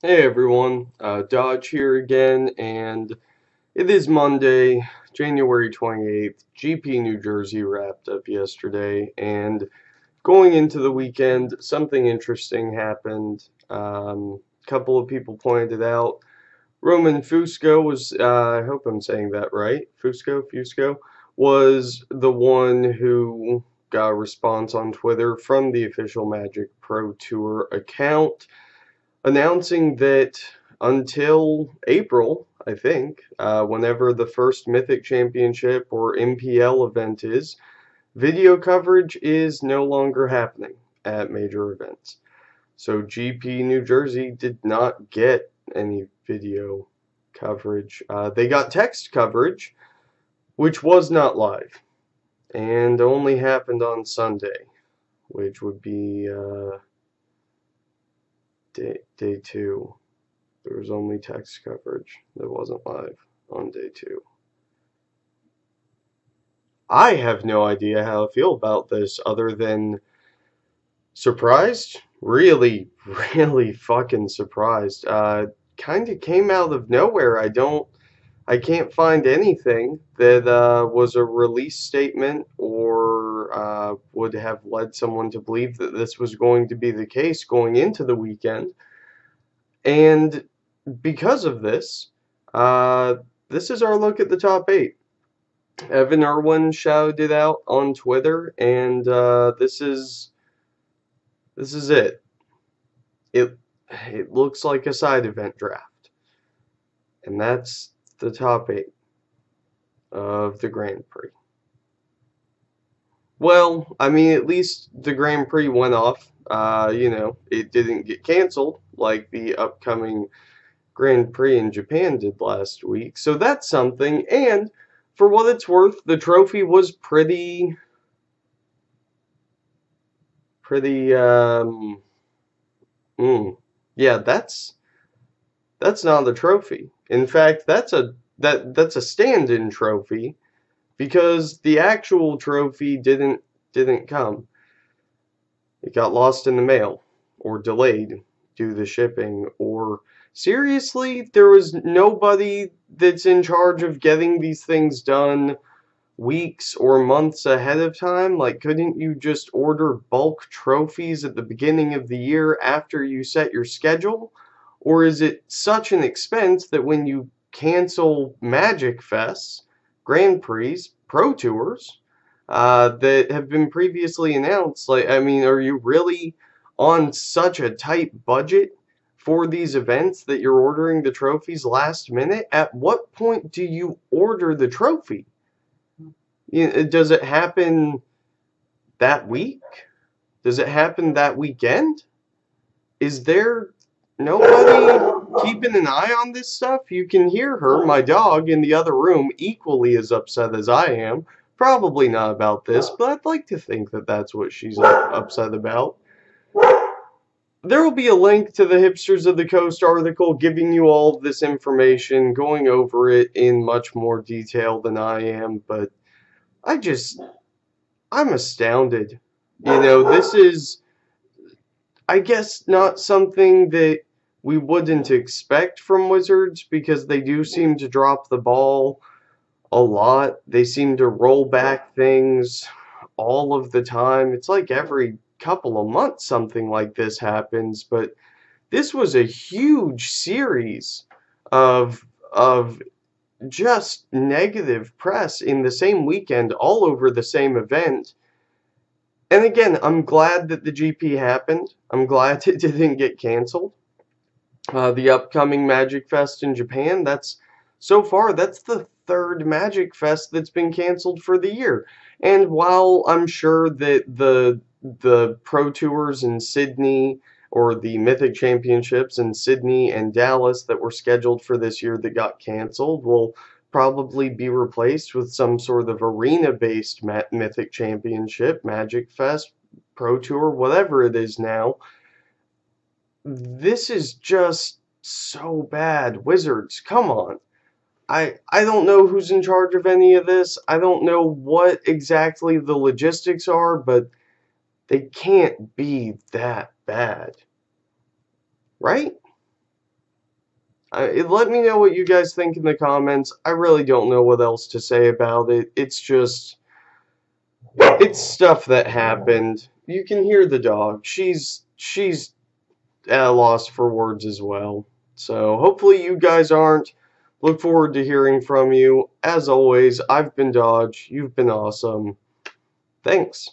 Hey everyone, Dodge here again, and it is Monday, January 28th. GP New Jersey wrapped up yesterday, and going into the weekend, something interesting happened. A couple of people pointed out Roman Fusco was, I hope I'm saying that right, Fusco, was the one who got a response on Twitter from the official Magic Pro Tour account announcing that until April, I think, whenever the first Mythic Championship or MPL event is, video coverage is no longer happening at major events. So GP New Jersey did not get any video coverage. They got text coverage, which was not live, and only happened on Sunday, which would be day two. There was only text coverage that wasn't live on day two. I have no idea how I feel about this other than surprised. Really, really fucking surprised. Kind of came out of nowhere. I can't find anything that was a release statement or would have led someone to believe that this was going to be the case going into the weekend. And because of this, uh, this is our look at the top eight. Evan Irwin shouted it out on Twitter, and this is it. It it looks like a side event draft, and that's the top eight of the Grand Prix. Well, I mean, at least the Grand Prix went off. It didn't get canceled like the upcoming Grand Prix in Japan did last week. So that's something. And for what it's worth, the trophy was pretty mm, yeah, that's not the trophy. In fact, that's a stand-in trophy because the actual trophy didn't come. It got lost in the mail or delayed due to shipping or seriously, there was nobody that's in charge of getting these things done weeks or months ahead of time? Like, couldn't you just order bulk trophies at the beginning of the year after you set your schedule? Or is it such an expense that when you cancel Magic Fests, Grand Prix, Pro Tours, that have been previously announced, like, I mean, are you really on such a tight budget for these events that you're ordering the trophies last minute? At what point do you order the trophy? Does it happen that week? Does it happen that weekend? Is there nobody keeping an eye on this stuff? You can hear her, my dog, in the other room, equally as upset as I am. Probably not about this, but I'd like to think that that's what she's upset about. There will be a link to the Hipsters of the Coast article giving you all this information, going over it in much more detail than I am, but I just I'm astounded. This is, I guess, not something that we wouldn't expect from Wizards because they do seem to drop the ball a lot. They seem to roll back things all of the time. It's like every couple of months something like this happens, but this was a huge series of just negative press in the same weekend all over the same event. And again, I'm glad that the GP happened. I'm glad it didn't get canceled. The upcoming Magic Fest in Japan, so far, that's the third Magic Fest that's been canceled for the year. And while I'm sure that the Pro Tours in Sydney or the Mythic Championships in Sydney and Dallas that were scheduled for this year that got canceled will probably be replaced with some sort of arena-based Mythic Championship, Magic Fest, Pro Tour, whatever it is now. This is just so bad. Wizards, come on. I don't know who's in charge of any of this. I don't know what exactly the logistics are, but they can't be that bad. Right? Let me know what you guys think in the comments. I really don't know what else to say about it. It's just, it's stuff that happened. You can hear the dog. She's at a loss for words as well. So hopefully you guys aren't. Look forward to hearing from you. As always, I've been Dodge. You've been awesome. Thanks.